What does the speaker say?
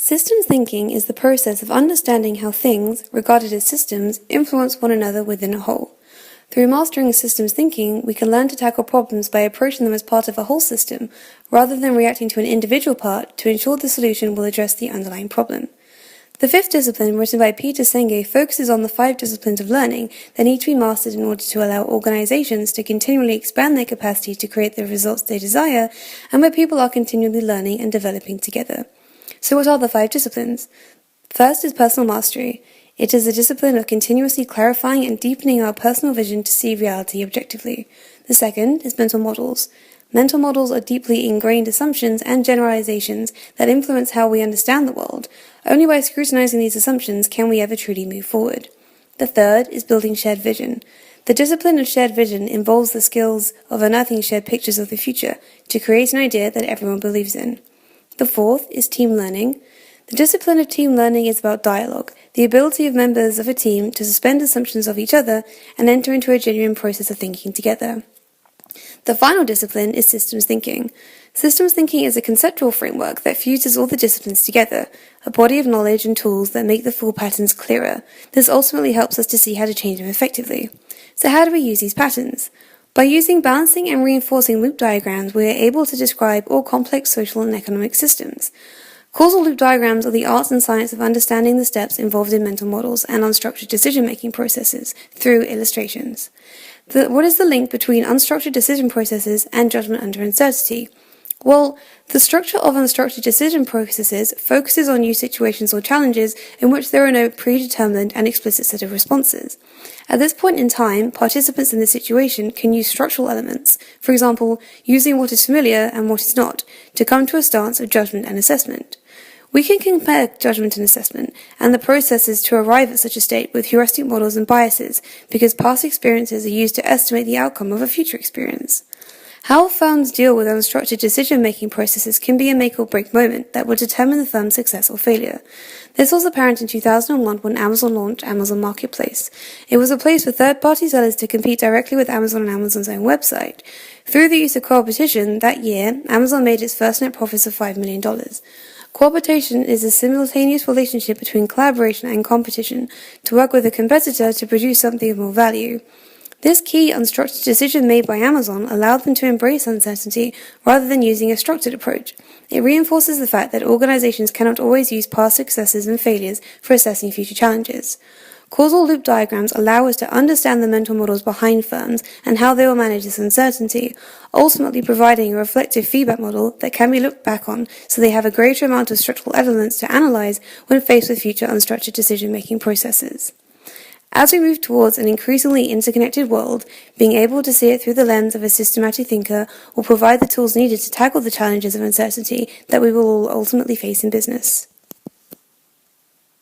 Systems thinking is the process of understanding how things, regarded as systems, influence one another within a whole. Through mastering systems thinking, we can learn to tackle problems by approaching them as part of a whole system, rather than reacting to an individual part to ensure the solution will address the underlying problem. The fifth discipline, written by Peter Senge, focuses on the 5 disciplines of learning that need to be mastered in order to allow organizations to continually expand their capacity to create the results they desire, and where people are continually learning and developing together. So what are the 5 disciplines? First is personal mastery. It is a discipline of continuously clarifying and deepening our personal vision to see reality objectively. The second is mental models. Mental models are deeply ingrained assumptions and generalizations that influence how we understand the world. Only by scrutinizing these assumptions can we ever truly move forward. The third is building shared vision. The discipline of shared vision involves the skills of unearthing shared pictures of the future to create an idea that everyone believes in. The fourth is team learning. The discipline of team learning is about dialogue, the ability of members of a team to suspend assumptions of each other and enter into a genuine process of thinking together. The final discipline is systems thinking. Systems thinking is a conceptual framework that fuses all the disciplines together, a body of knowledge and tools that make the full patterns clearer. This ultimately helps us to see how to change them effectively. So how do we use these patterns? By using balancing and reinforcing loop diagrams, we are able to describe all complex social and economic systems. Causal loop diagrams are the art and science of understanding the steps involved in mental models and unstructured decision-making processes through illustrations. What is the link between unstructured decision processes and judgment under uncertainty? Well, the structure of unstructured decision processes focuses on new situations or challenges in which there are no predetermined and explicit set of responses. At this point in time, participants in the situation can use structural elements, for example, using what is familiar and what is not, to come to a stance of judgment and assessment. We can compare judgment and assessment and the processes to arrive at such a state with heuristic models and biases, because past experiences are used to estimate the outcome of a future experience. How firms deal with unstructured decision-making processes can be a make-or-break moment that will determine the firm's success or failure. This was apparent in 2001 when Amazon launched Amazon Marketplace. It was a place for third-party sellers to compete directly with Amazon on Amazon's own website. Through the use of coopetition, that year, Amazon made its first net profits of $5 million. Coopetition is a simultaneous relationship between collaboration and competition to work with a competitor to produce something of more value. This key unstructured decision made by Amazon allowed them to embrace uncertainty rather than using a structured approach. It reinforces the fact that organizations cannot always use past successes and failures for assessing future challenges. Causal loop diagrams allow us to understand the mental models behind firms and how they will manage this uncertainty, ultimately providing a reflective feedback model that can be looked back on so they have a greater amount of structural evidence to analyze when faced with future unstructured decision-making processes. As we move towards an increasingly interconnected world, being able to see it through the lens of a systematic thinker will provide the tools needed to tackle the challenges of uncertainty that we will all ultimately face in business.